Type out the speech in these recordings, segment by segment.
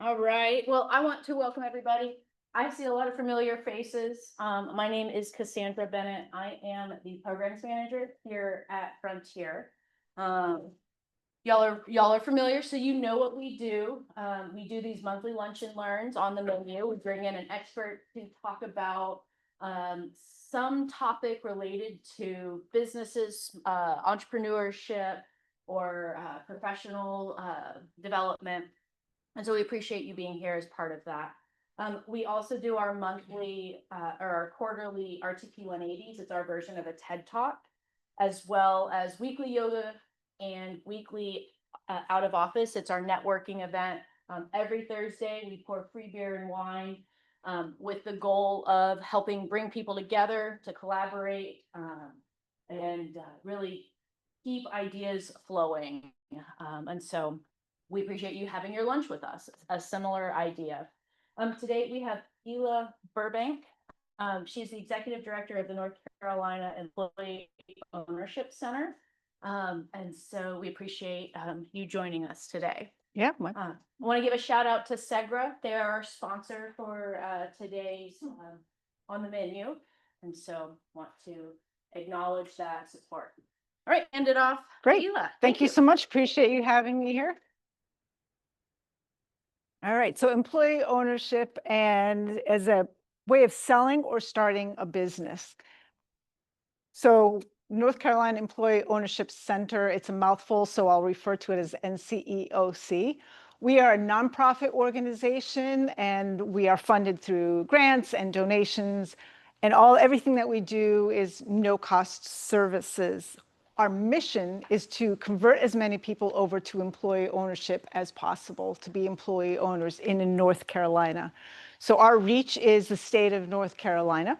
All right. Well, I want to welcome everybody. I see a lot of familiar faces. My name is Cassandra Bennett. I am the programs manager here at Frontier. Y'all are familiar, so you know what we do. We do these monthly lunch and learns on the menu. We bring in an expert to talk about some topic related to businesses, entrepreneurship, or professional development. And so we appreciate you being here as part of that. We also do our monthly or our quarterly RTP 180s. It's our version of a TED Talk, as well as weekly yoga and weekly out of office. It's our networking event. Every Thursday, we pour free beer and wine with the goal of helping bring people together to collaborate and really keep ideas flowing. And so we appreciate you having your lunch with us. A similar idea. Today we have Ela Burbank. She's the executive director of the North Carolina Employee Ownership Center. And so we appreciate you joining us today. Yeah. I want to give a shout out to Segra. They are our sponsor for today's on the menu. And so want to acknowledge that support. All right, end it off. Great. Ela, Thank you so much. Appreciate you having me here. All right. So employee ownership and as a way of selling or starting a business. So North Carolina Employee Ownership Center, it's a mouthful, so I'll refer to it as NCEOC. We are a nonprofit organization and we are funded through grants and donations, and everything that we do is no-cost services. Our mission is to convert as many people over to employee ownership as possible, to be employee owners in North Carolina. So our reach is the state of North Carolina.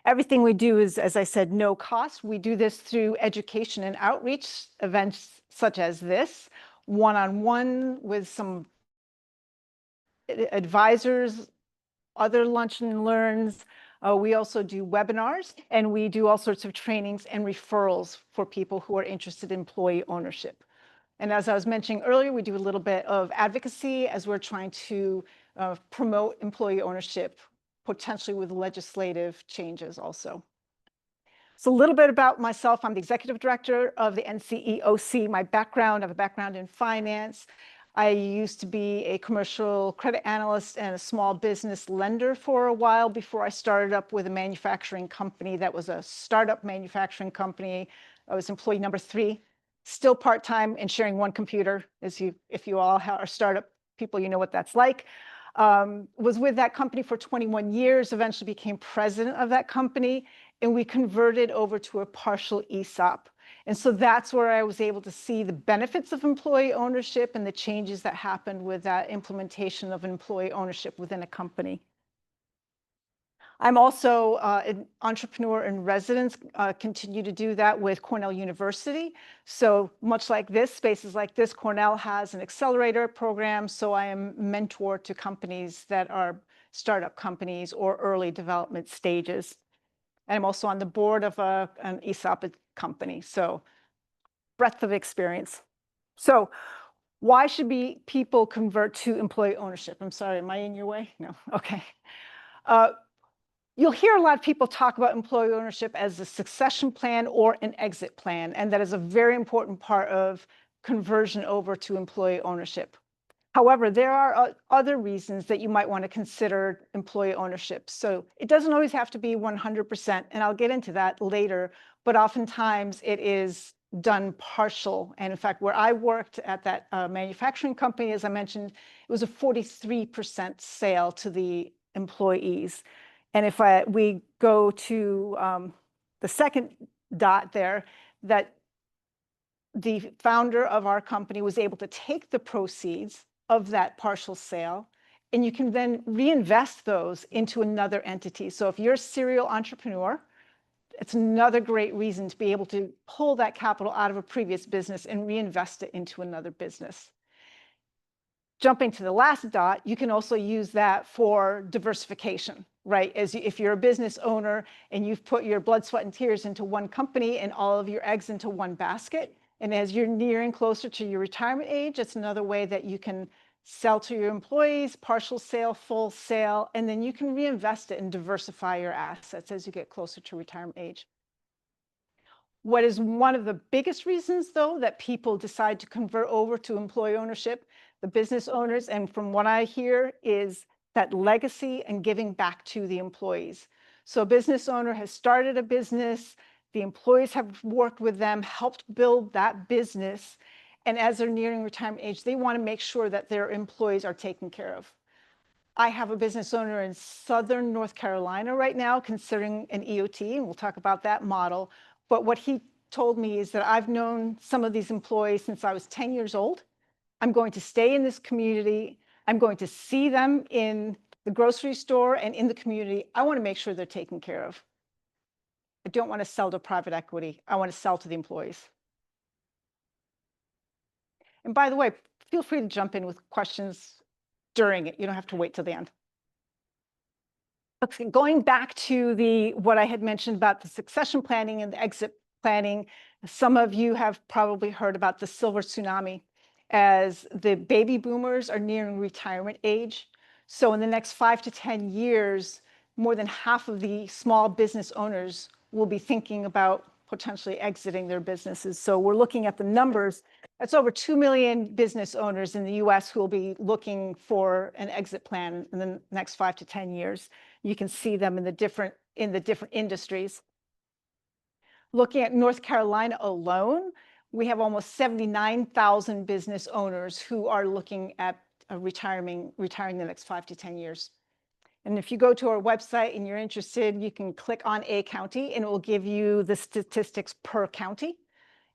Everything we do is, as I said, no cost. We do this through education and outreach events such as this, one-on-one with some advisors, other lunch and learns. We also do webinars, and we do all sorts of trainings and referrals for people who are interested in employee ownership. And as I was mentioning earlier, we do a little bit of advocacy as we're trying to promote employee ownership, potentially with legislative changes also. So a little bit about myself. I'm the executive director of the NCEOC. My background, I have a background in finance. I used to be a commercial credit analyst and a small business lender for a while before I started up with a manufacturing company that was a startup manufacturing company. I was employee number 3, still part-time and sharing one computer. If you all are startup people, you know what that's like. Was with that company for 21 years, eventually became president of that company, and we converted over to a partial ESOP. And so that's where I was able to see the benefits of employee ownership and the changes that happened with that implementation of employee ownership within a company. I'm also an entrepreneur in residence, continue to do that with Cornell University. So much like this, spaces like this, Cornell has an accelerator program. So I am mentor to companies that are startup companies or early development stages. And I'm also on the board of an ESOP company. So breadth of experience. So why should people convert to employee ownership? I'm sorry, am I in your way? No, okay. You'll hear a lot of people talk about employee ownership as a succession plan or an exit plan, and that is a very important part of conversion over to employee ownership. However, there are other reasons that you might want to consider employee ownership. So it doesn't always have to be 100%, and I'll get into that later, but oftentimes it is done partial. And in fact, where I worked at that manufacturing company, as I mentioned, it was a 43% sale to the employees. And if we go to the second dot there, that the founder of our company was able to take the proceeds of that partial sale, and you can then reinvest those into another entity. So if you're a serial entrepreneur, it's another great reason to be able to pull that capital out of a previous business and reinvest it into another business. Jumping to the last dot, you can also use that for diversification, right? If you're a business owner and you've put your blood, sweat, and tears into one company and all of your eggs into one basket, and as you're nearing closer to your retirement age, it's another way that you can sell to your employees, partial sale, full sale, and then you can reinvest it and diversify your assets as you get closer to retirement age. What is one of the biggest reasons, though, that people decide to convert over to employee ownership, the business owners, and from what I hear, is that legacy and giving back to the employees. So a business owner has started a business, the employees have worked with them, helped build that business, and as they're nearing retirement age, they want to make sure that their employees are taken care of. I have a business owner in Southern North Carolina right now considering an EOT, and we'll talk about that model. But what he told me is that I've known some of these employees since I was 10 years old. I'm going to stay in this community. I'm going to see them in the grocery store and in the community. I want to make sure they're taken care of. I don't want to sell to private equity. I want to sell to the employees. And by the way, feel free to jump in with questions during it. You don't have to wait till the end. Okay, going back to what I had mentioned about the succession planning and the exit planning, some of you have probably heard about the silver tsunami as the baby boomers are nearing retirement age. So in the next 5 to 10 years, more than half of the small business owners will be thinking about potentially exiting their businesses. So we're looking at the numbers. That's over 2 million business owners in the US who will be looking for an exit plan in the next 5 to 10 years. You can see them in the different industries. Looking at North Carolina alone, we have almost 79,000 business owners who are looking at retiring the next 5 to 10 years. And if you go to our website and you're interested, you can click on a county and it will give you the statistics per county.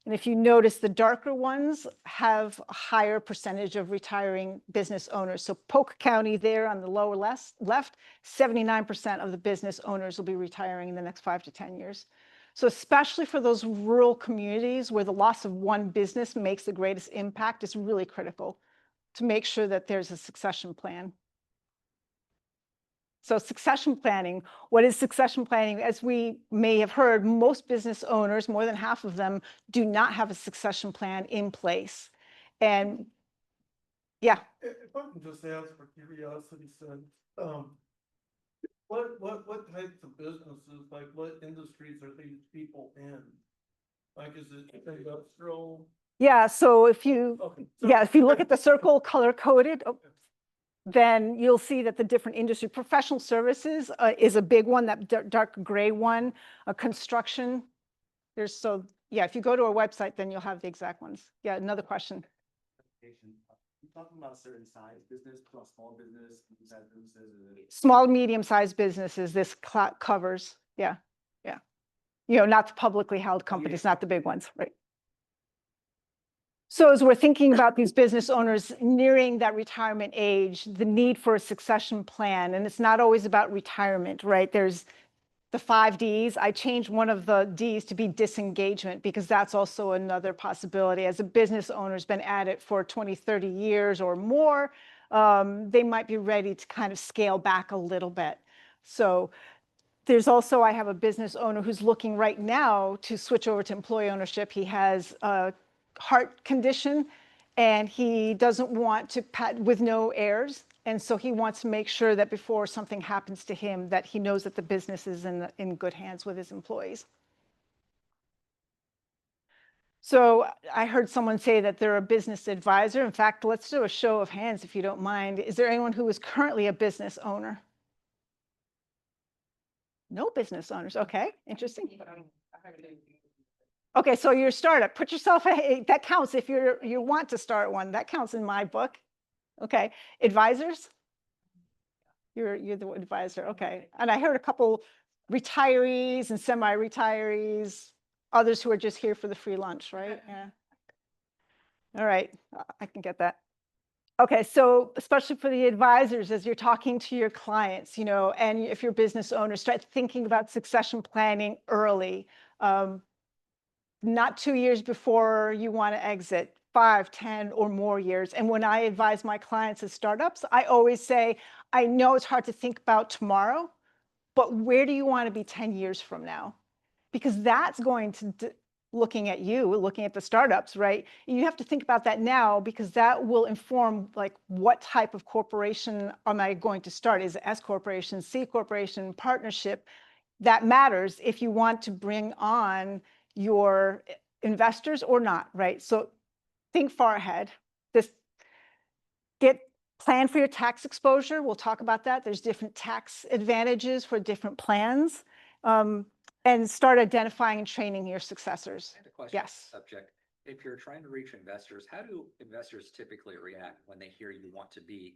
And if you notice, the darker ones have a higher percentage of retiring business owners. So Polk County there on the lower left, 79% of the business owners will be retiring in the next 5 to 10 years. So especially for those rural communities where the loss of one business makes the greatest impact, it's really critical to make sure that there's a succession plan. So succession planning, what is succession planning? As we may have heard, most business owners, more than half of them, do not have a succession plan in place. And yeah. If I can just ask for curiosity's sake, what types of businesses, like what industries are these people in? Like, is it industrial? Yeah, so if you look at the circle color coded, then you'll see that the different industry, professional services is a big one, that dark gray one, construction. If you go to our website, then you'll have the exact ones. Yeah, another question. You talking about a certain size business, small business, medium-sized businesses? Small, medium-sized businesses, this covers, yeah. Not the publicly held companies, not the big ones, right? So as we're thinking about these business owners nearing that retirement age, the need for a succession plan, and it's not always about retirement, right? There's the 5 Ds. I changed one of the Ds to be disengagement because that's also another possibility. As a business owner's been at it for 20, 30 years or more, they might be ready to kind of scale back a little bit. So there's also, I have a business owner who's looking right now to switch over to employee ownership. He has a heart condition and he doesn't want to with no heirs. And so he wants to make sure that before something happens to him, that he knows that the business is in good hands with his employees. So I heard someone say that they're a business advisor. In fact, let's do a show of hands if you don't mind. Is there anyone who is currently a business owner? No business owners. Okay, interesting. Okay, so you're a startup. Put yourself, that counts if you want to start one. That counts in my book. Okay, advisors? You're the advisor, okay. And I heard a couple retirees and semi-retirees, others who are just here for the free lunch, right? Yeah. All right, I can get that. Okay, so especially for the advisors, as you're talking to your clients, and if you're business owners, start thinking about succession planning early. Not 2 years before you want to exit, 5, 10 or more years. And when I advise my clients as startups, I always say, I know it's hard to think about tomorrow, but where do you want to be 10 years from now? Because that's going to looking at you, looking at the startups, right? You have to think about that now because that will inform like what type of corporation am I going to start? Is it S corporation, C corporation, partnership? That matters if you want to bring on your investors or not, right? So think far ahead. This plan for your tax exposure. We'll talk about that. There's different tax advantages for different plans. And start identifying and training your successors. I have a question on Yes. this subject. If you're trying to reach investors, how do investors typically react when they hear you want to be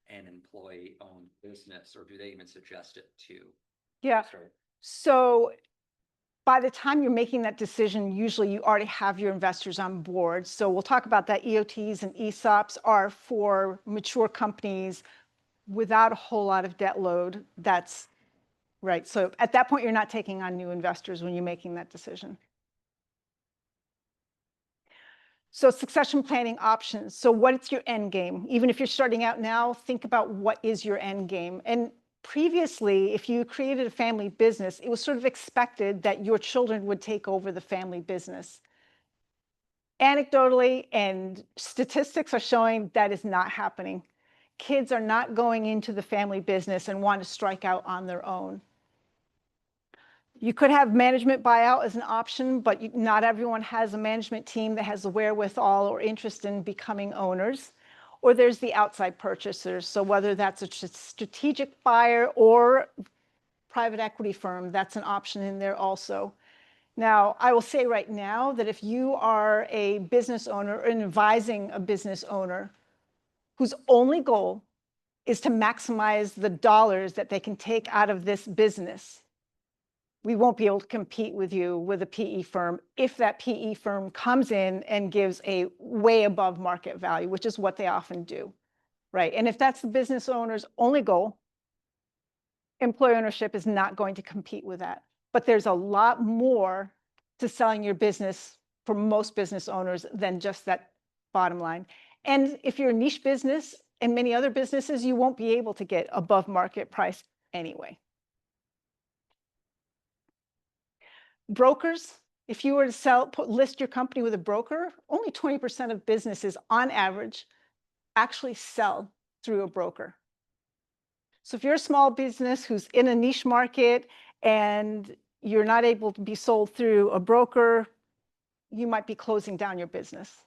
an employee-owned business, or do they even suggest it to? Yeah. So by the time you're making that decision, usually you already have your investors on board. So we'll talk about that. EOTs and ESOPs are for mature companies without a whole lot of debt load. That's right. So at that point, you're not taking on new investors when you're making that decision. So succession planning options. So what's your end game? Even if you're starting out now, think about what is your end game. And previously, if you created a family business, it was sort of expected that your children would take over the family business. Anecdotally, and statistics are showing that is not happening. Kids are not going into the family business and want to strike out on their own. You could have management buyout as an option, but not everyone has a management team that has the wherewithal or interest in becoming owners. Or there's the outside purchasers. So whether that's a strategic buyer or private equity firm, that's an option in there also. Now, I will say right now that if you are a business owner or advising a business owner whose only goal is to maximize the dollars that they can take out of this business, we won't be able to compete with you with a PE firm if that PE firm comes in and gives a way above market value, which is what they often do, right? And if that's the business owner's only goal, employee ownership is not going to compete with that. But there's a lot more to selling your business for most business owners than just that bottom line. And if you're a niche business and many other businesses, you won't be able to get above market price anyway. Brokers, if you were to list your company with a broker, only 20% of businesses on average actually sell through a broker. So if you're a small business who's in a niche market and you're not able to be sold through a broker, you might be closing down your business.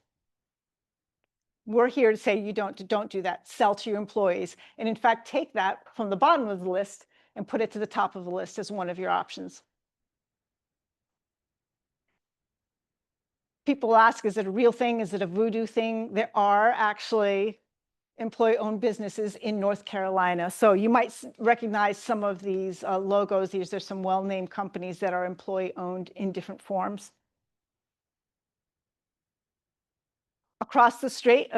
We're here to say you don't do that. Sell to your employees. And in fact, take that from the bottom of the list and put it to the top of the list as one of your options. People ask, is it a real thing? Is it a voodoo thing? There are actually employee-owned businesses in North Carolina. So you might recognize some of these logos. These are some well-named companies that are employee-owned in different forms. Across the state,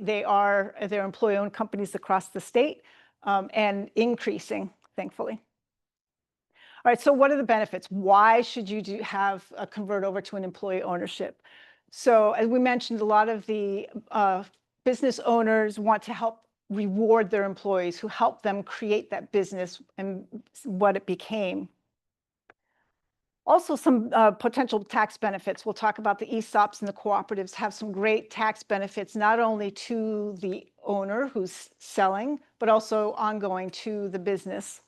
they're employee-owned companies across the state and increasing, thankfully. All right, so what are the benefits? Why should you have a convert over to an employee ownership? So as we mentioned, a lot of the business owners want to help reward their employees who help them create that business and what it became. Also, some potential tax benefits. We'll talk about the ESOPs and the cooperatives have some great tax benefits, not only to the owner who's selling, but also ongoing to the business.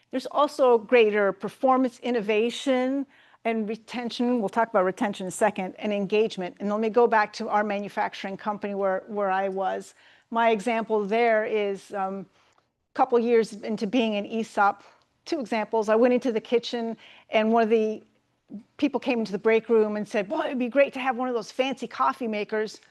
There's also greater performance, innovation, and retention. We'll talk about retention in a second, and engagement. And let me go back to our manufacturing company where I was. My example there is a couple years into being an ESOP. Two examples. I went into the kitchen and one of the people came into the break room and said, boy, it'd be great to have one of those fancy coffee makers.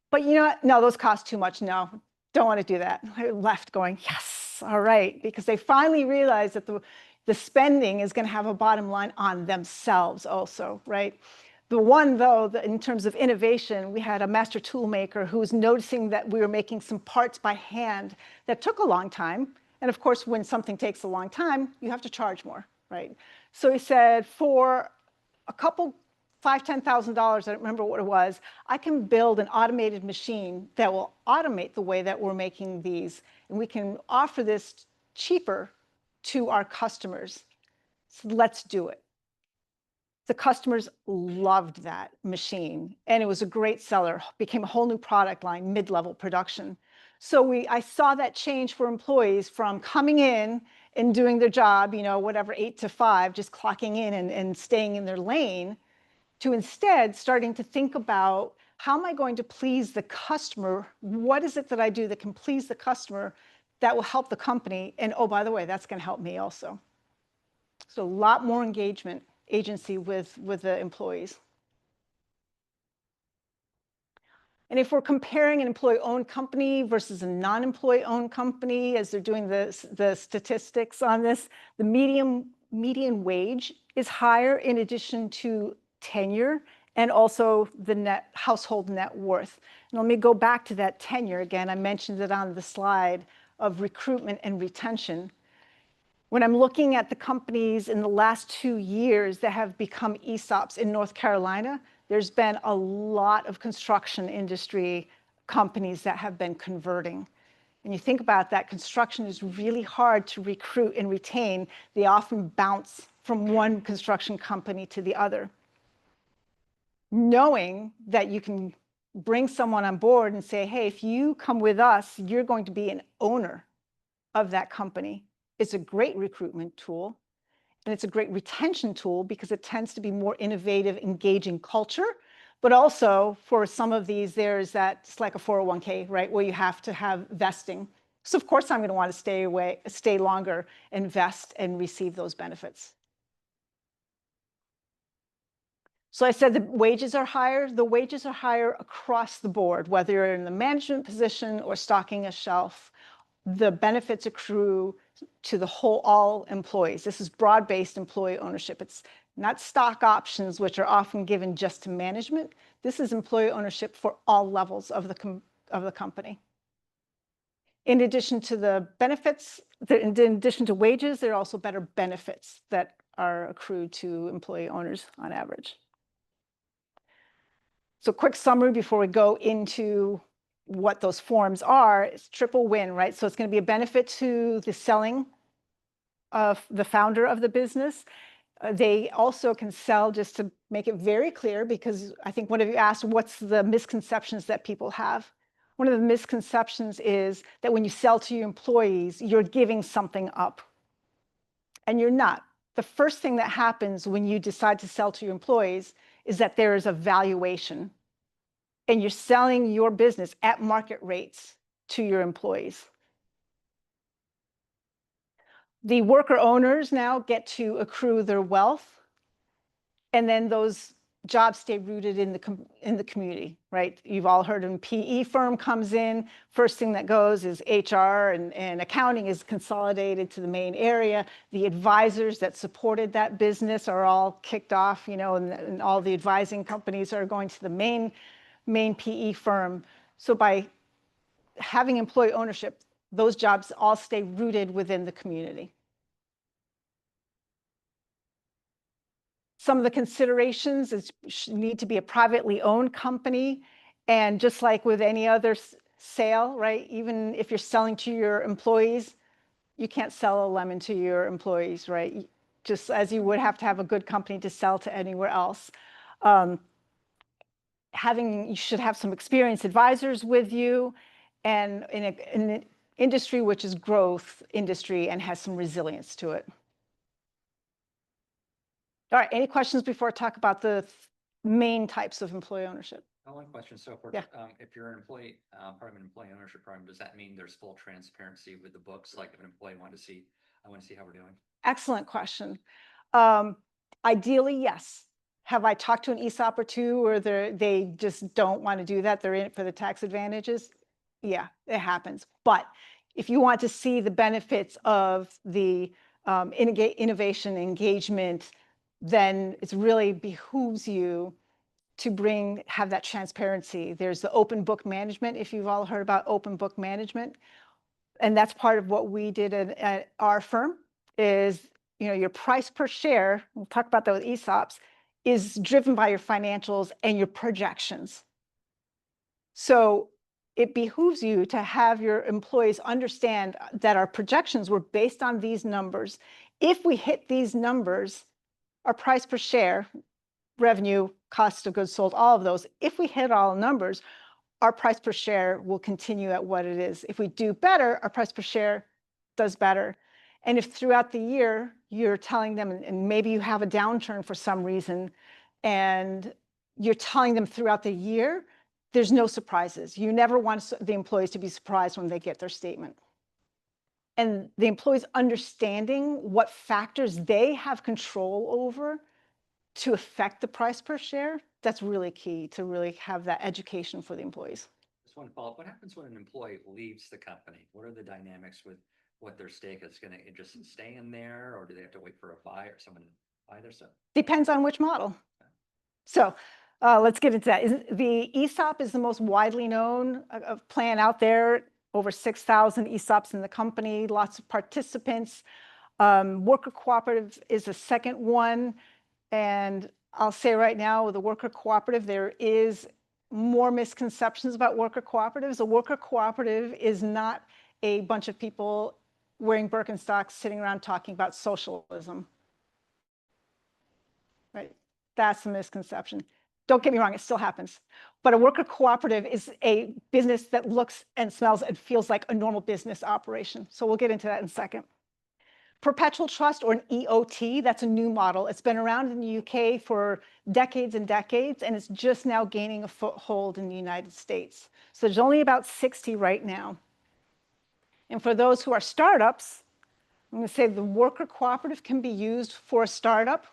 But you know what? No, those cost too much. No, don't want to do that. I left going, yes, all right. Because they finally realized that the spending is going to have a bottom line on themselves also, right? The one, though, in terms of innovation, we had a master tool maker who was noticing that we were making some parts by hand that took a long time. And of course, when something takes a long time, you have to charge more, right? So he said, for a couple, $5,000, $10,000, I don't remember what it was, I can build an automated machine that will automate the way that we're making these. And we can offer this cheaper to our customers. So let's do it. The customers loved that machine, and it was a great seller, became a whole new product line, mid-level production. So I saw that change for employees from coming in and doing their job, whatever, 8 to 5, just clocking in and staying in their lane, to instead starting to think about, how am I going to please the customer? What is it that I do that can please the customer that will help the company? And oh, by the way, that's going to help me also. So a lot more engagement agency with the employees. And if we're comparing an employee-owned company versus a non-employee-owned company, as they're doing the statistics on this, the median wage is higher in addition to tenure and also the household net worth. And let me go back to that tenure again. I mentioned it on the slide of recruitment and retention. When I'm looking at the companies in the last 2 years that have become ESOPs in North Carolina, there's been a lot of construction industry companies that have been converting. And you think about that, construction is really hard to recruit and retain. They often bounce from one construction company to the other. Knowing that you can bring someone on board and say, hey, if you come with us, you're going to be an owner of that company. It's a great recruitment tool, and it's a great retention tool because it tends to be more innovative, engaging culture. But also for some of these, there's that, it's like a 401k, right, where you have to have vesting. So of course I'm going to want to stay longer, invest, and receive those benefits. So I said the wages are higher. The wages are higher across the board, whether you're in the management position or stocking a shelf. The benefits accrue to all employees. This is broad-based employee ownership. It's not stock options, which are often given just to management. This is employee ownership for all levels of the company. In addition to the benefits, in addition to wages, there are also better benefits that are accrued to employee owners on average. So quick summary before we go into what those forms are. It's triple win, right? So it's going to be a benefit to the selling of the founder of the business. They also can sell, just to make it very clear, because I think one of you asked, what's the misconceptions that people have? One of the misconceptions is that when you sell to your employees, you're giving something up. And you're not. The first thing that happens when you decide to sell to your employees is that there is a valuation. And you're selling your business at market rates to your employees. The worker owners now get to accrue their wealth, and then those jobs stay rooted in the community, right? You've all heard of a PE firm comes in, first thing that goes is HR and accounting is consolidated to the main area. The advisors that supported that business are all kicked off, and all the advising companies are going to the main PE firm. So by having employee ownership, those jobs all stay rooted within the community. Some of the considerations is need to be a privately owned company. And just like with any other sale, right? Even if you're selling to your employees, you can't sell a lemon to your employees, right? Just as you would have to have a good company to sell to anywhere else. You should have some experienced advisors with you, and in an industry which is growth industry and has some resilience to it. All right, any questions before I talk about the main types of employee ownership? One question. So if you're an employee, part of an employee ownership program, does that mean there's full transparency with the books? Like if an employee I want to see how we're doing. Excellent question. Ideally, yes. Have I talked to an ESOP or two where they just don't want to do that? They're in it for the tax advantages? Yeah, it happens. But if you want to see the benefits of the innovation engagement, then it really behooves you to have that transparency. There's the open book management, if you've all heard about open book management. And that's part of what we did at our firm is, your price per share, we'll talk about that with ESOPs, is driven by your financials and your projections. So it behooves you to have your employees understand that our projections were based on these numbers. If we hit these numbers, our price per share, revenue, cost of goods sold, all of those, if we hit all numbers, our price per share will continue at what it is. If we do better, our price per share does better. And if throughout the year you're telling them, and maybe you have a downturn for some reason, and you're telling them throughout the year, there's no surprises. You never want the employees to be surprised when they get their statement. And the employees understanding what factors they have control over to affect the price per share, that's really key to really have that education for the employees. Just want to follow up. What happens when an employee leaves the company? What are the dynamics with what their stake is? Going to just stay in there, or do they have to wait for a buy or someone to buy their stuff? Depends on which model. So let's get into that. The ESOP is the most widely known plan out there. Over 6,000 ESOPs in the company, lots of participants. Worker cooperative is the second one. And I'll say right now, with the worker cooperative, there is more misconceptions about worker cooperatives. A worker cooperative is not a bunch of people wearing Birkenstocks sitting around talking about socialism. Right? That's a misconception. Don't get me wrong, it still happens. But a worker cooperative is a business that looks and smells and feels like a normal business operation. So we'll get into that in a second. Perpetual trust, or an EOT, that's a new model. It's been around in the UK for decades and decades, and it's just now gaining a foothold in the United States. So there's only about 60 right now. And for those who are startups, I'm going to say the worker cooperative can be used for a startup,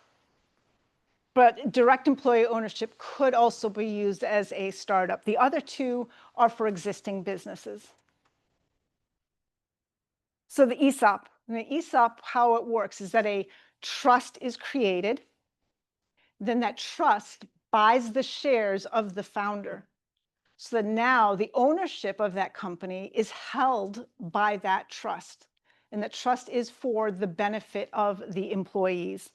but direct employee ownership could also be used as a startup. The other two are for existing businesses. So the ESOP. And the ESOP, how it works is that a trust is created. Then that trust buys the shares of the founder. So that now the ownership of that company is held by that trust. And that trust is for the benefit of the employees.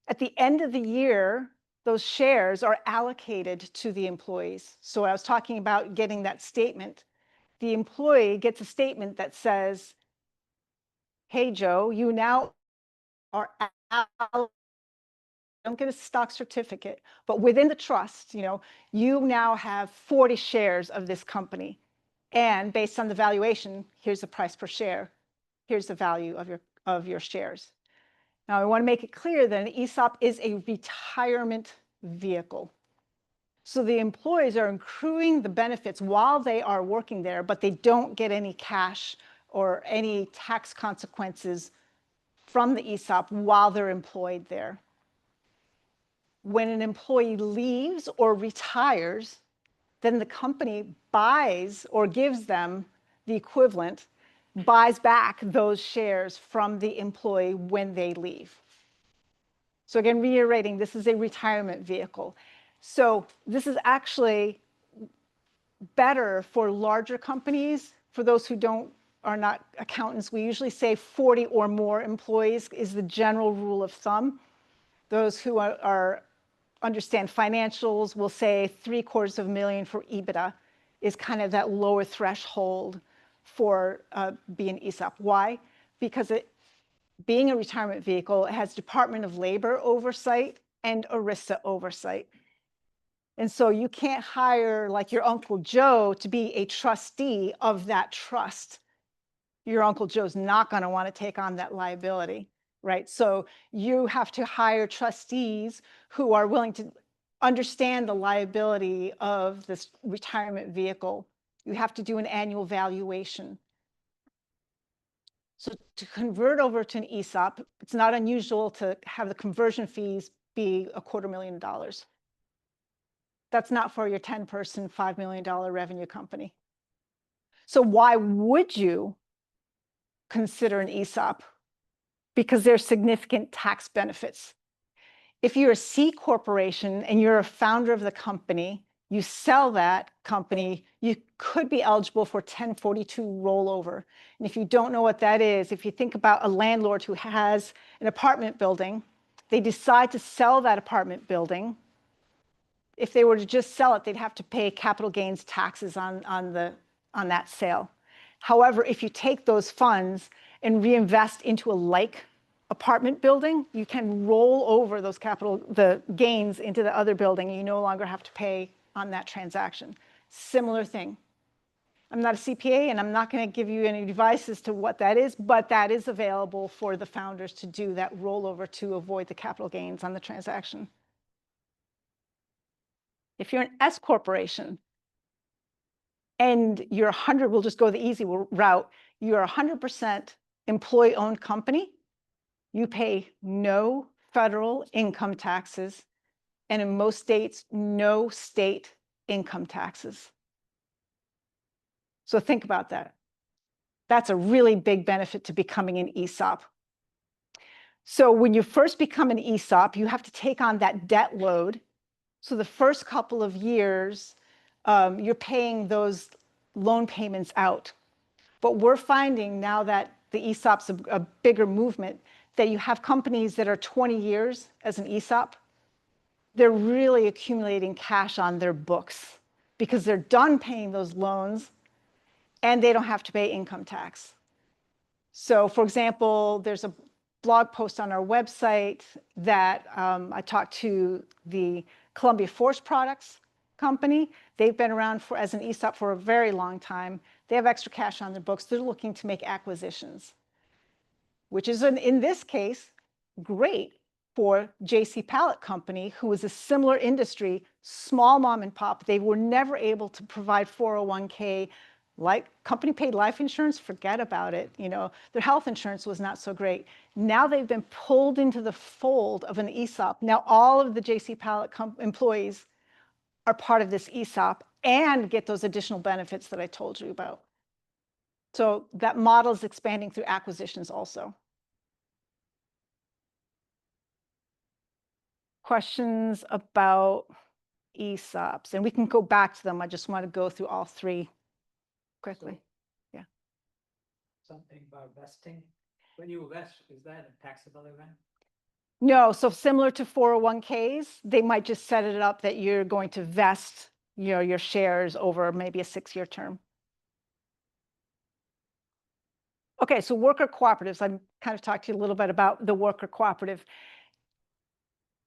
At the end of the year, those shares are allocated to the employees. So I was talking about getting that statement. The employee gets a statement that says, hey, Joe, you now are don't get a stock certificate, but within the trust, you now have 40 shares of this company. And based on the valuation, here's the price per share. Here's the value of your shares. Now, I want to make it clear that an ESOP is a retirement vehicle. So the employees are accruing the benefits while they are working there, but they don't get any cash or any tax consequences from the ESOP while they're employed there. When an employee leaves or retires, then the company buys or gives them the equivalent, buys back those shares from the employee when they leave. So again, reiterating, this is a retirement vehicle. So this is actually better for larger companies. For those who are not accountants, we usually say 40 or more employees is the general rule of thumb. Those who understand financials will say $750,000 for EBITDA is kind of that lower threshold for being ESOP. Why? Because being a retirement vehicle, it has Department of Labor oversight and ERISA oversight. And so you can't hire like your Uncle Joe to be a trustee of that trust. Your Uncle Joe's not going to want to take on that liability, right? So you have to hire trustees who are willing to understand the liability of this retirement vehicle. You have to do an annual valuation. So to convert over to an ESOP, it's not unusual to have the conversion fees be $250,000. That's not for your 10-person, $5 million revenue company. So why would you consider an ESOP? Because there's significant tax benefits. If you're a C corporation and you're a founder of the company, you sell that company, you could be eligible for 1042 rollover. And if you don't know what that is, if you think about a landlord who has an apartment building, they decide to sell that apartment building. If they were to just sell it, they'd have to pay capital gains taxes on that sale. However, if you take those funds and reinvest into a like apartment building, you can roll over the gains into the other building, and you no longer have to pay on that transaction. Similar thing. I'm not a CPA, and I'm not going to give you any advice as to what that is, but that is available for the founders to do that rollover to avoid the capital gains on the transaction. If you're an S corporation and you're 100, we'll just go the easy route, you're 100% employee-owned company, you pay no federal income taxes, and in most states, no state income taxes. So think about that. That's a really big benefit to becoming an ESOP. So when you first become an ESOP, you have to take on that debt load. So the first couple of years, you're paying those loan payments out. But we're finding now that the ESOP's a bigger movement, that you have companies that are 20 years as an ESOP, they're really accumulating cash on their books because they're done paying those loans and they don't have to pay income tax. So for example, there's a blog post on our website that I talked to the Columbia Forest Products company. They've been around as an ESOP for a very long time. They have extra cash on their books. They're looking to make acquisitions, which is, in this case, great for J.C. Pallet Company, who is a similar industry, small mom and pop. They were never able to provide 401k, like company paid life insurance, forget about it. You know, their health insurance was not so great. Now they've been pulled into the fold of an ESOP. Now all of the J.C. Pallet employees are part of this ESOP and get those additional benefits that I told you about. So that model is expanding through acquisitions also. Questions about ESOPs? And we can go back to them. I just want to go through all three quickly. Yeah. Something about vesting. When you vest, is that a taxable event? No, so similar to 401ks, they might just set it up that you're going to vest your shares over maybe a 6-year term. Okay, so worker cooperatives. I'm kind of talked to you a little bit about the worker cooperative.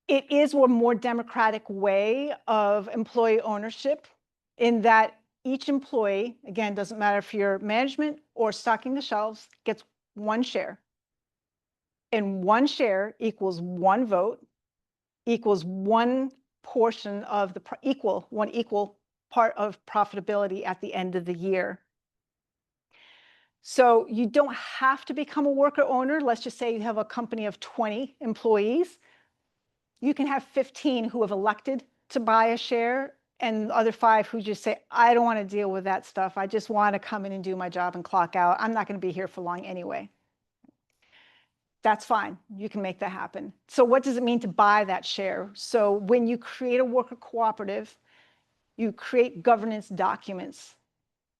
It is a more democratic way of employee ownership in that each employee, again, doesn't matter if you're management or stocking the shelves, gets one share. And one share equals one vote, equals one portion of the one equal part of profitability at the end of the year. So you don't have to become a worker owner. Let's just say you have a company of 20 employees. You can have 15 who have elected to buy a share and the other 5 who just say, I don't want to deal with that stuff. I just want to come in and do my job and clock out. I'm not going to be here for long anyway. That's fine. You can make that happen. So what does it mean to buy that share? So when you create a worker cooperative, you create governance documents.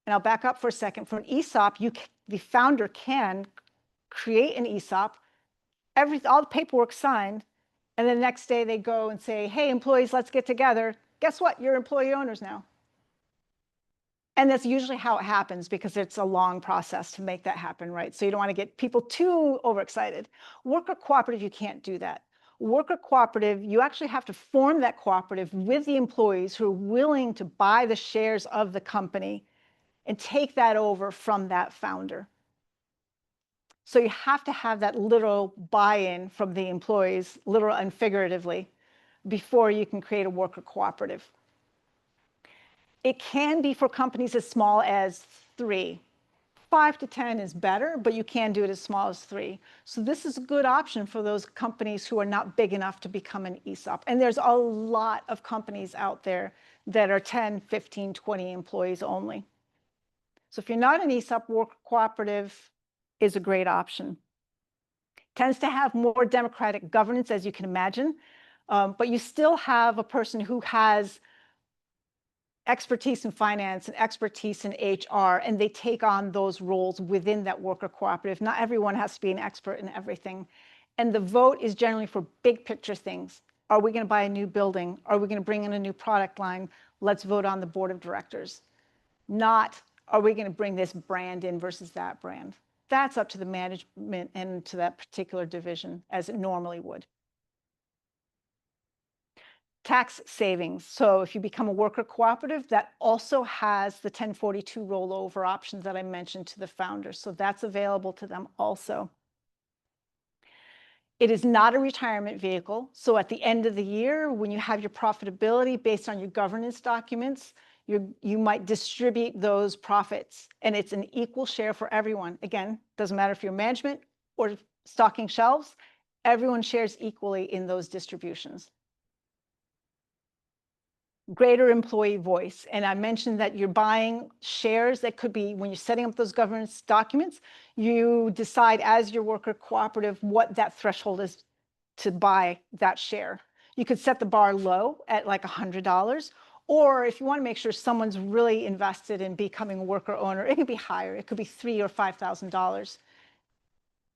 And I'll back up for a second. For an ESOP, the founder can create an ESOP, all the paperwork signed, and then the next day they go and say, hey, employees, let's get together. Guess what? You're employee owners now. And that's usually how it happens because it's a long process to make that happen, right? So you don't want to get people too overexcited. Worker cooperative, you can't do that. Worker cooperative, you actually have to form that cooperative with the employees who are willing to buy the shares of the company and take that over from that founder. So you have to have that literal buy-in from the employees, literal and figuratively, before you can create a worker cooperative. It can be for companies as small as 3. 5 to 10 is better, but you can do it as small as 3. So this is a good option for those companies who are not big enough to become an ESOP. And there's a lot of companies out there that are 10, 15, 20 employees only. So if you're not an ESOP, worker cooperative is a great option. Tends to have more democratic governance, as you can imagine, but you still have a person who has expertise in finance and expertise in HR, and they take on those roles within that worker cooperative. Not everyone has to be an expert in everything. And the vote is generally for big picture things. Are we going to buy a new building? Are we going to bring in a new product line? Let's vote on the board of directors. Not, are we going to bring this brand in versus that brand? That's up to the management and to that particular division, as it normally would. Tax savings. So if you become a worker cooperative, that also has the 1042 rollover options that I mentioned to the founders. So that's available to them also. It is not a retirement vehicle. So at the end of the year, when you have your profitability based on your governance documents, you might distribute those profits, and it's an equal share for everyone. Again, doesn't matter if you're management or stocking shelves, everyone shares equally in those distributions. Greater employee voice. And I mentioned that you're buying shares that could be, when you're setting up those governance documents, you decide as your worker cooperative what that threshold is to buy that share. You could set the bar low at like $100, or if you want to make sure someone's really invested in becoming a worker owner, it could be higher. It could be $3,000 or $5,000.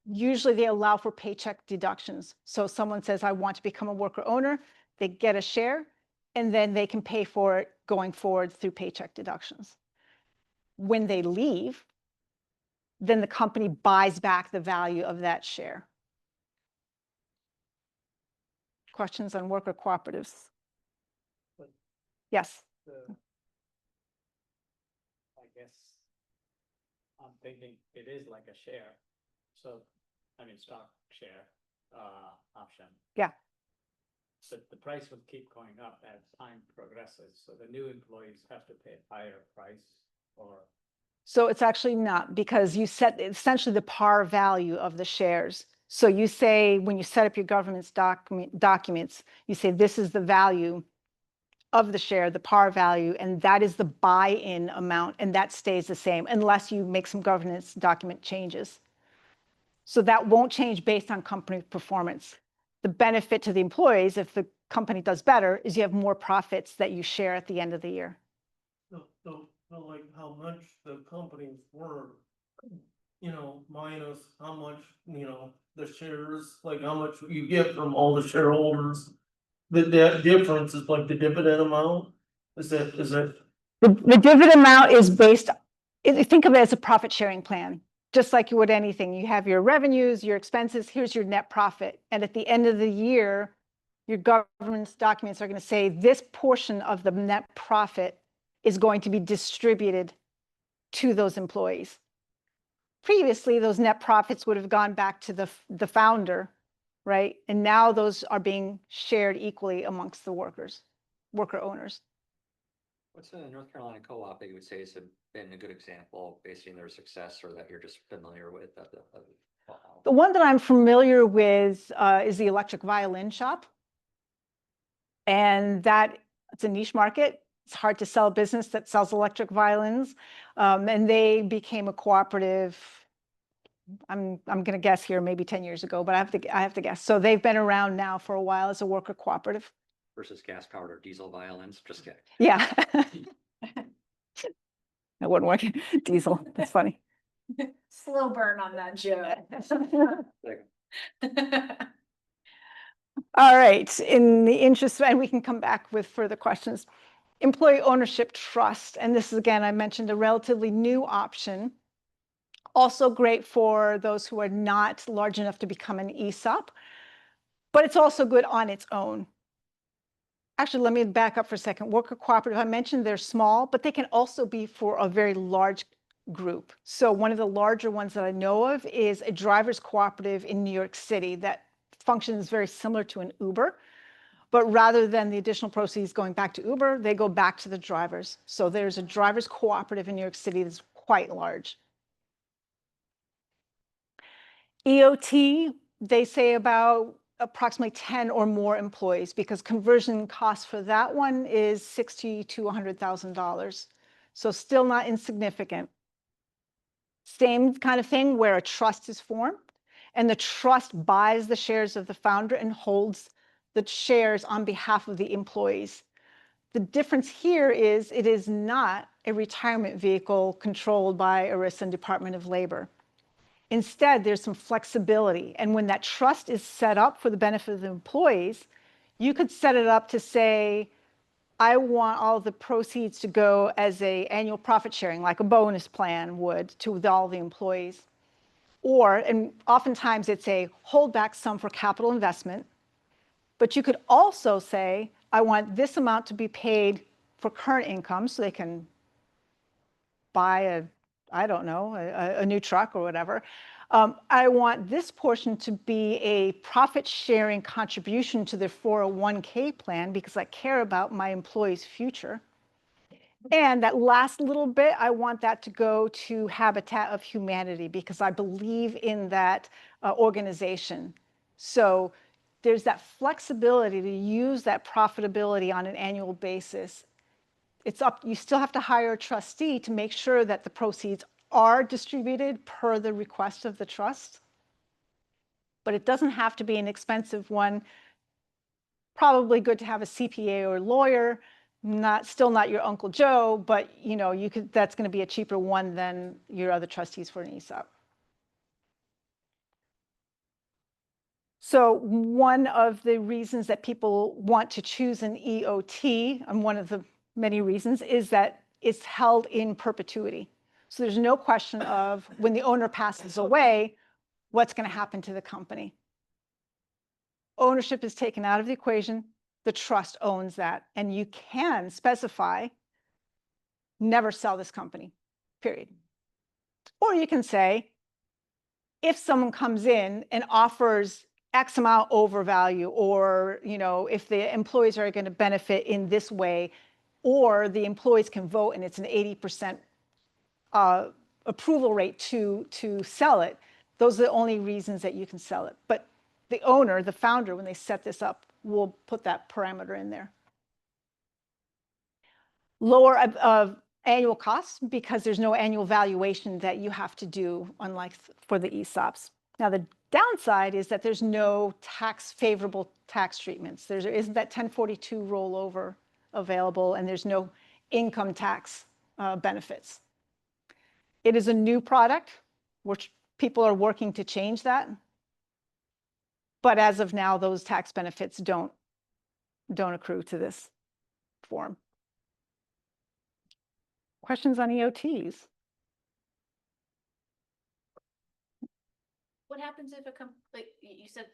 Usually they allow for paycheck deductions. So someone says, I want to become a worker owner, they get a share, and then they can pay for it going forward through paycheck deductions. When they leave, then the company buys back the value of that share. Questions on worker cooperatives? But Yes. I guess I'm thinking it is like a share. So, I mean, stock share, option. Yeah. But the price will keep going up as time progresses. So the new employees have to pay a higher price, or So it's actually not, because you set essentially the par value of the shares. So you say, when you set up your governance documents, you say this is the value of the share, the par value, and that is the buy-in amount, and that stays the same unless you make some governance document changes. So that won't change based on company performance. The benefit to the employees, if the company does better, is you have more profits that you share at the end of the year. So like how much the company's worth, minus how much, the shares, like how much you get from all the shareholders. That difference is like the dividend amount? Is that? The dividend amount is based, think of it as a profit sharing plan. Just like you would anything, you have your revenues, your expenses, here's your net profit. And at the end of the year, your governance documents are going to say this portion of the net profit is going to be distributed to those employees. Previously, those net profits would have gone back to the founder, right? And now those are being shared equally amongst the worker owners. What's the North Carolina co-op that you would say has been a good example based on their success, or that you're just familiar with? The one that I'm familiar with is the electric violin shop. And it's a niche market. It's hard to sell a business that sells electric violins. And they became a cooperative, I'm going to guess here, maybe 10 years ago, but I have to guess. So they've been around now for a while as a worker cooperative. Versus gas-powered or diesel violins, just kidding. Yeah. That wouldn't work. Diesel, that's funny. Slow burn on that joke. All right, in the interest, and we can come back with further questions. Employee ownership trust, and this is, again, I mentioned, a relatively new option. Also great for those who are not large enough to become an ESOP, but it's also good on its own. Actually, let me back up for a second. Worker cooperative, I mentioned they're small, but they can also be for a very large group. So one of the larger ones that I know of is a driver's cooperative in New York City that functions very similar to an Uber, but rather than the additional proceeds going back to Uber, they go back to the drivers. So there's a driver's cooperative in New York City that's quite large. EOT, they say about approximately 10 or more employees, because conversion cost for that one is $60,000 to $100,000. So still not insignificant. Same kind of thing where a trust is formed, and the trust buys the shares of the founder and holds the shares on behalf of the employees. The difference here is it is not a retirement vehicle controlled by ERISA and Department of Labor. Instead, there's some flexibility. And when that trust is set up for the benefit of the employees, you could set it up to say, I want all the proceeds to go as an annual profit sharing, like a bonus plan would, to all the employees. Or, and oftentimes it's a hold back sum for capital investment, but you could also say, I want this amount to be paid for current income so they can buy a, I don't know, a new truck or whatever. I want this portion to be a profit sharing contribution to their 401k plan because I care about my employees' future. And that last little bit, I want that to go to Habitat of Humanity because I believe in that organization. So there's that flexibility to use that profitability on an annual basis. It's up, you still have to hire a trustee to make sure that the proceeds are distributed per the request of the trust. But it doesn't have to be an expensive one. Probably good to have a CPA or lawyer, still not your Uncle Joe, but you know, that's going to be a cheaper one than your other trustees for an ESOP. So one of the reasons that people want to choose an EOT, and one of the many reasons, is that it's held in perpetuity. So there's no question of when the owner passes away, what's going to happen to the company. Ownership is taken out of the equation. The trust owns that. And you can specify, never sell this company, period. Or you can say, if someone comes in and offers X amount over value, or you know, if the employees are going to benefit in this way, or the employees can vote and it's an 80% approval rate to sell it, those are the only reasons that you can sell it. But the owner, the founder, when they set this up, will put that parameter in there. Lower annual costs because there's no annual valuation that you have to do, unlike for the ESOPs. Now, the downside is that there's no favorable tax treatments. There isn't that 1042 rollover available, and there's no income tax benefits. It is a new product, which people are working to change that. But as of now, those tax benefits don't accrue to this form. Questions on EOTs? What happens if like you said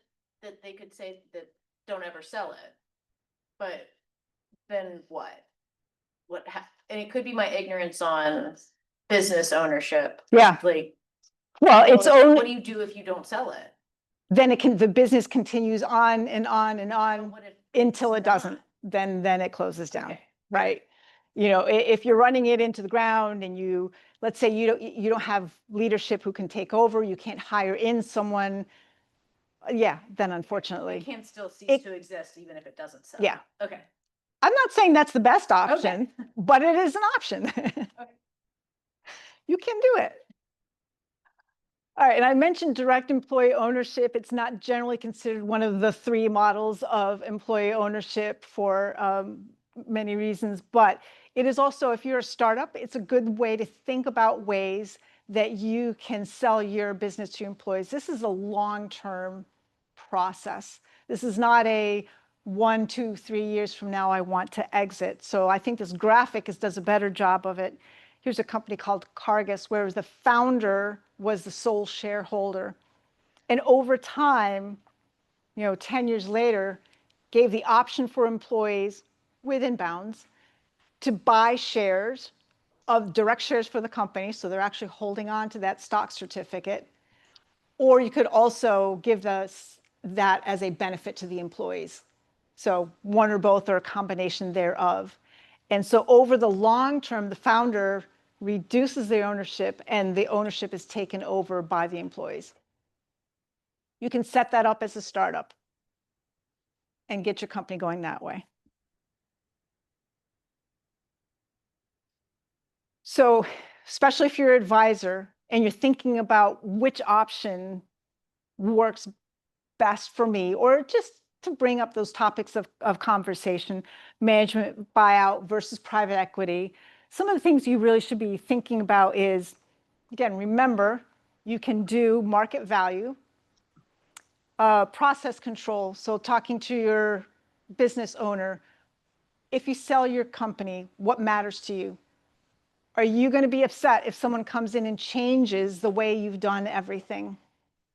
that they could say that don't ever sell it, but then what? And it could be my ignorance on business ownership. Yeah. Like, Well, it's only. What do you do if you don't sell it? Then the business continues on and on and on What if until it it's not? doesn't. Then it closes down, Okay. right? You know, if you're running it into the ground and let's say you don't have leadership who can take over, you can't hire in someone. Yeah, then unfortunately. It can still cease to exist even if it doesn't sell. Yeah. Okay. I'm not saying that's the best option, but it is an option. You can do it. All right, and I mentioned direct employee ownership. It's not generally considered one of the 3 models of employee ownership for many reasons, but it is also, if you're a startup, it's a good way to think about ways that you can sell your business to your employees. This is a long-term process. This is not a 1, 2, 3 years from now, I want to exit. So I think this graphic does a better job of it. Here's a company called Cargus, where the founder was the sole shareholder. And over time, 10 years later, gave the option for employees within bounds to buy shares of direct shares for the company. So they're actually holding on to that stock certificate. Or you could also give that as a benefit to the employees. So one or both or a combination thereof. And so over the long term, the founder reduces their ownership and the ownership is taken over by the employees. You can set that up as a startup and get your company going that way. So especially if you're an advisor and you're thinking about which option works best for me, or just to bring up those topics of conversation, management buyout versus private equity, some of the things you really should be thinking about is, again, remember, you can do market value, process control. So talking to your business owner, if you sell your company, what matters to you? Are you going to be upset if someone comes in and changes the way you've done everything?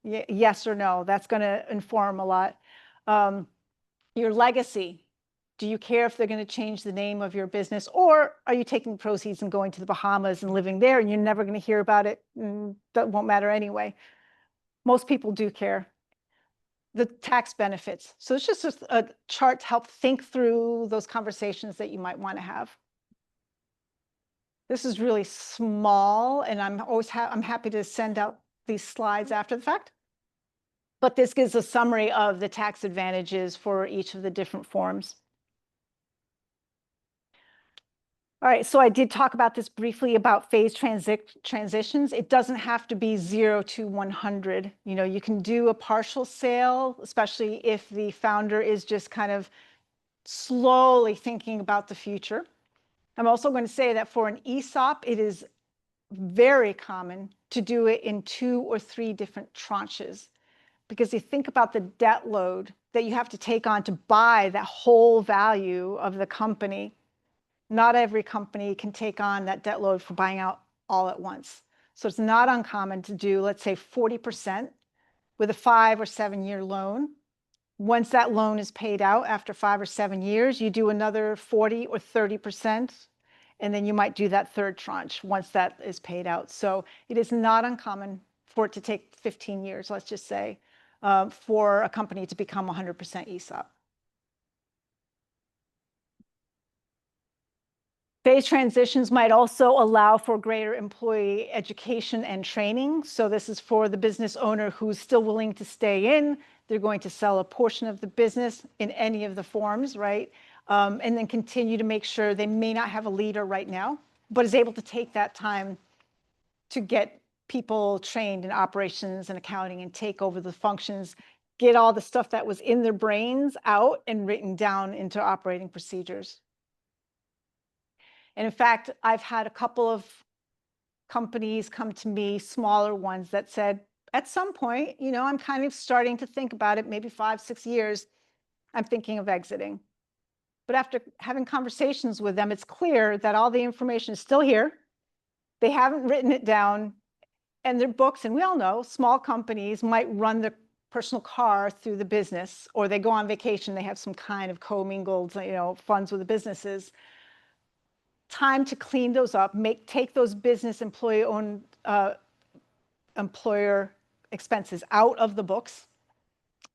Yes or no? That's going to inform a lot. Your legacy. Do you care if they're going to change the name of your business, or are you taking proceeds and going to the Bahamas and living there and you're never going to hear about it? That won't matter anyway. Most people do care. The tax benefits. So it's just a chart to help think through those conversations that you might want to have. This is really small, and I'm happy to send out these slides after the fact. But this gives a summary of the tax advantages for each of the different forms. All right, so I did talk about this briefly about phase transitions. It doesn't have to be 0 to 100. You know, you can do a partial sale, especially if the founder is just kind of slowly thinking about the future. I'm also going to say that for an ESOP, it is very common to do it in 2 or 3 different tranches, because you think about the debt load that you have to take on to buy that whole value of the company. Not every company can take on that debt load for buying out all at once. So it's not uncommon to do, let's say, 40% with a 5 or 7 year loan. Once that loan is paid out after 5 or 7 years, you do another 40 or 30%, and then you might do that third tranche once that is paid out. So it is not uncommon for it to take 15 years, let's just say, for a company to become 100% ESOP. Phase transitions might also allow for greater employee education and training. So this is for the business owner who's still willing to stay in. They're going to sell a portion of the business in any of the forms, right? And then continue to make sure they may not have a leader right now, but is able to take that time to get people trained in operations and accounting and take over the functions, get all the stuff that was in their brains out and written down into operating procedures. And in fact, I've had a couple of companies come to me, smaller ones, that said, at some point, you know, I'm kind of starting to think about it, maybe 5, 6 years, I'm thinking of exiting. But after having conversations with them, it's clear that all the information is still here. They haven't written it down, and their books, and we all know small companies might run their personal car through the business, or they go on vacation, they have some kind of commingled, you know, funds with the businesses. Time to clean those up, take those business employer expenses out of the books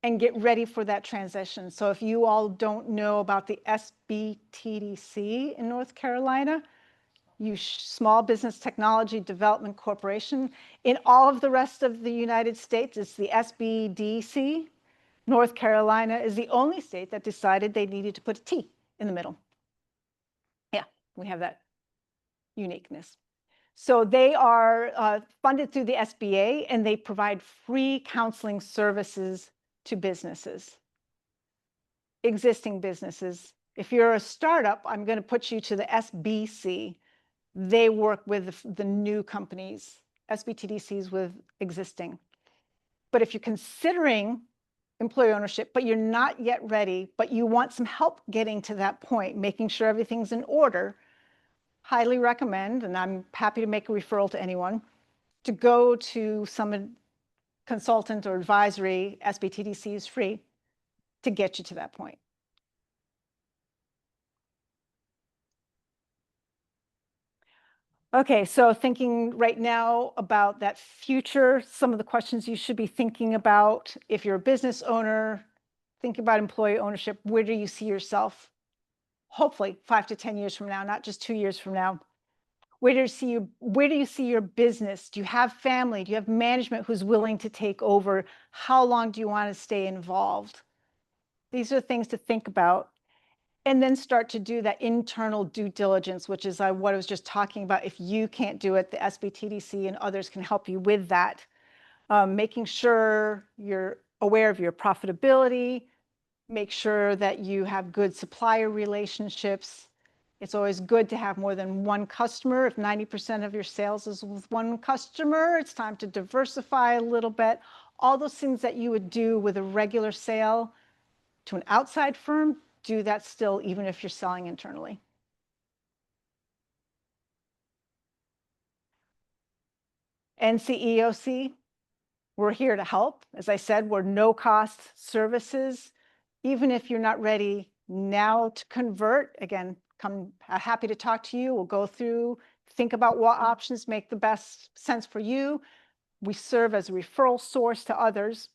and get ready for that transition. So if you all don't know about the SBTDC in North Carolina, Small Business Technology Development Corporation. In all of the rest of the United States, it's the SBDC. North Carolina is the only state that decided they needed to put a T in the middle. Yeah, we have that uniqueness. So they are funded through the SBA, and they provide free counseling services to businesses, existing businesses. If you're a startup, I'm going to put you to the SBC. They work with the new companies, SBTDCs with existing. But if you're considering employee ownership, but you're not yet ready, but you want some help getting to that point, making sure everything's in order, highly recommend, and I'm happy to make a referral to anyone, to go to some consultant or advisory. SBTDC is free to get you to that point. Okay, so thinking right now about that future, some of the questions you should be thinking about. If you're a business owner, think about employee ownership. Where do you see yourself? Hopefully 5 to 10 years from now, not just 2 years from now. Where do you see your business? Do you have family? Do you have management who's willing to take over? How long do you want to stay involved? These are things to think about. And then start to do that internal due diligence, which is what I was just talking about. If you can't do it, the SBTDC and others can help you with that. Making sure you're aware of your profitability, make sure that you have good supplier relationships. It's always good to have more than one customer. If 90% of your sales is with one customer, it's time to diversify a little bit. All those things that you would do with a regular sale to an outside firm, do that still, even if you're selling internally. NCEOC, we're here to help. As I said, we're no-cost services. Even if you're not ready now to convert, again, come happy to talk to you. We'll go through, think about what options make the best sense for you. We serve as a referral source to others.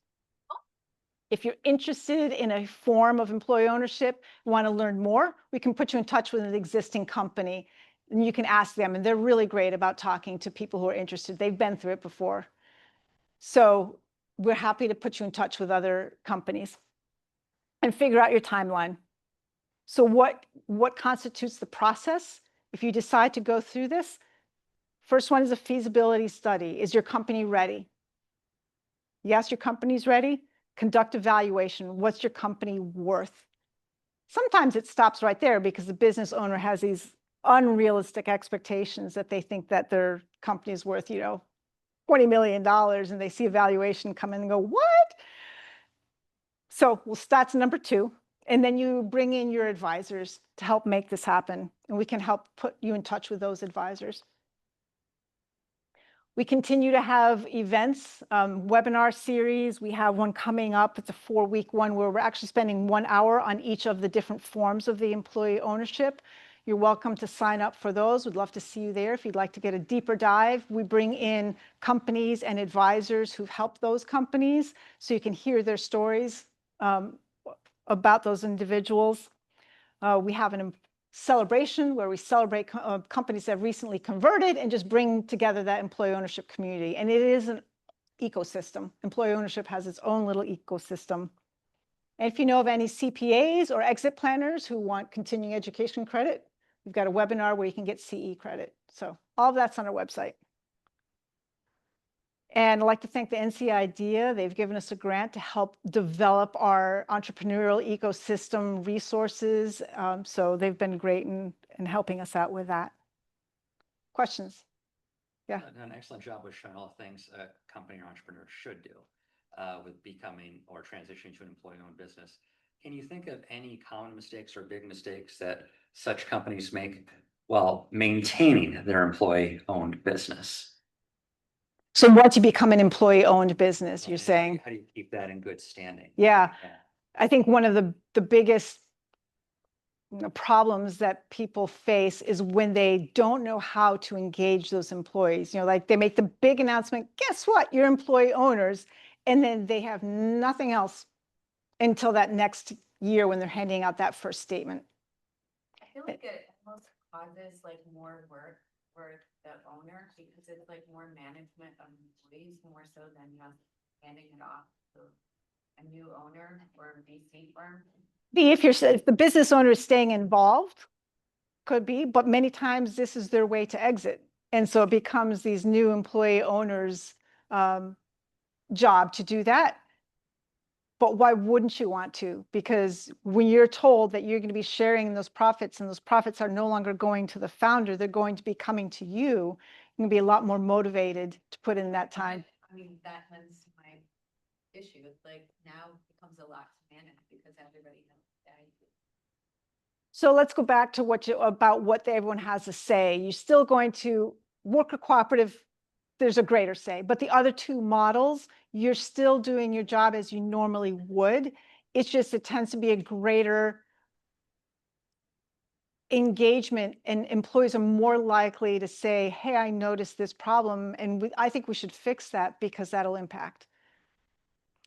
If you're interested in a form of employee ownership, want to learn more, we can put you in touch with an existing company and you can ask them. And they're really great about talking to people who are interested. They've been through it before. So we're happy to put you in touch with other companies and figure out your timeline. So what constitutes the process? If you decide to go through this, first one is a feasibility study. Is your company ready? Yes, your company's ready. Conduct evaluation. What's your company worth? Sometimes it stops right there because the business owner has these unrealistic expectations that they think that their company is worth, $20 million, and they see a valuation come in and go, what? So that's number 2. And then you bring in your advisors to help make this happen. And we can help put you in touch with those advisors. We continue to have events, webinar series. We have one coming up. It's a 4-week one where we're actually spending 1 hour on each of the different forms of the employee ownership. You're welcome to sign up for those. We'd love to see you there if you'd like to get a deeper dive. We bring in companies and advisors who've helped those companies so you can hear their stories about those individuals. We have a celebration where we celebrate companies that have recently converted and just bring together that employee ownership community. And it is an ecosystem. Employee ownership has its own little ecosystem. And if you know of any CPAs or exit planners who want continuing education credit, we've got a webinar where you can get CE credit. So all of that's on our website. And I'd like to thank the NC IDEA. They've given us a grant to help develop our entrepreneurial ecosystem resources. So they've been great in helping us out with that. Questions? Yeah. An excellent job with showing all the things a company or entrepreneur should do with becoming or transitioning to an employee-owned business. Can you think of any common mistakes or big mistakes that such companies make while maintaining their employee-owned business? So once you become an employee-owned business, you're saying? How do you keep that in good standing? Yeah. I think one of the biggest problems that people face is when they don't know how to engage those employees. Like they make the big announcement, guess what? You're employee owners. And then they have nothing else until that next year when they're handing out that first statement. I feel like it almost causes more work for the owner because it's more management of employees more so than just handing it off to a new owner or a VC firm. If the business owner is staying involved, could be, but many times this is their way to exit. And so it becomes these new employee owners' job to do that. But why wouldn't you want to? Because when you're told that you're going to be sharing those profits and those profits are no longer going to the founder, they're going to be coming to you, you're going to be a lot more motivated to put in that time. I mean, that has my issue. It's now it becomes a lot to manage because everybody knows that. So let's go back to about what everyone has to say. You're still going to work a cooperative. There's a greater say, but the other 2 models, you're still doing your job as you normally would. It's just it tends to be a greater engagement and employees are more likely to say, hey, I noticed this problem and I think we should fix that because that'll impact.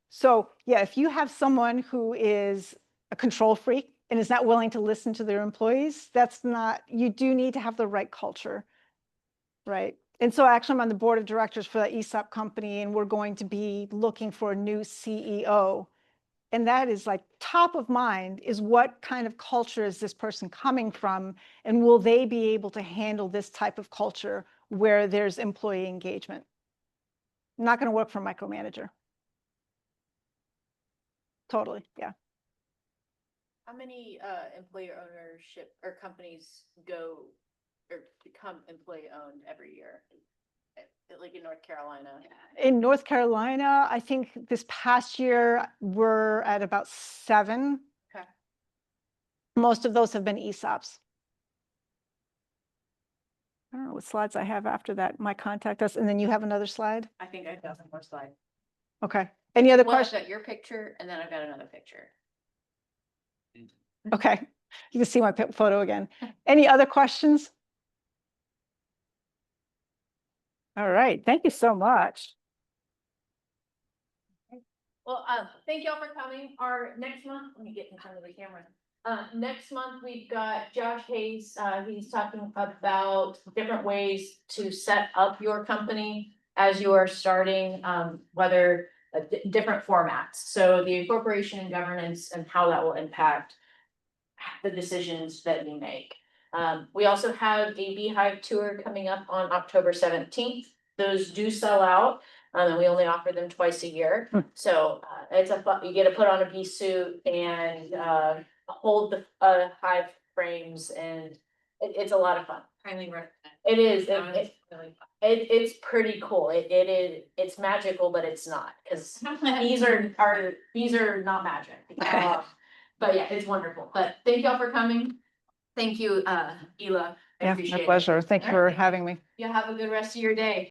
So yeah, if you have someone who is a control freak and is not willing to listen to their employees, you do need to have the right culture, right? And so actually I'm on the board of directors for that ESOP company and we're going to be looking for a new CEO. And that is top of mind is what kind of culture is this person coming from? And will they be able to handle this type of culture where there's employee engagement? Not going to work for a micromanager. Totally, yeah. How many employer ownership or companies go or become employee owned every year? In North Carolina? In North Carolina, I think this past year we're at about 7. Okay. Most of those have been ESOPs. I don't know what slides I have after that. My contact us, and then you have another slide? I think I've got one more slide. Okay. Any other Well, I've questions? got your picture and then I've got another picture. Okay, you can see my photo again. Any other questions? All right, thank you so much. Well, thank y'all for coming. Our next month, let me get in front of the camera. Next month, we've got Josh Hayes. He's talking about different ways to set up your company as you are starting, whether different formats. So the incorporation and governance and how that will impact the decisions that we make. We also have a Beehive tour coming up on October 17th. Those do sell out. And we only offer them twice a year. So it's you get to put on a bee suit and hold the hive frames, and it's a lot of fun. Highly recommend. It is. Really fun. It's pretty cool. It's magical, but it's not, because bees are not magic. But yeah, it's wonderful. But thank y'all for coming. Thank you, Ela. I Yeah, appreciate my it. pleasure. Thank you All for right. having me. You have a good rest of your day.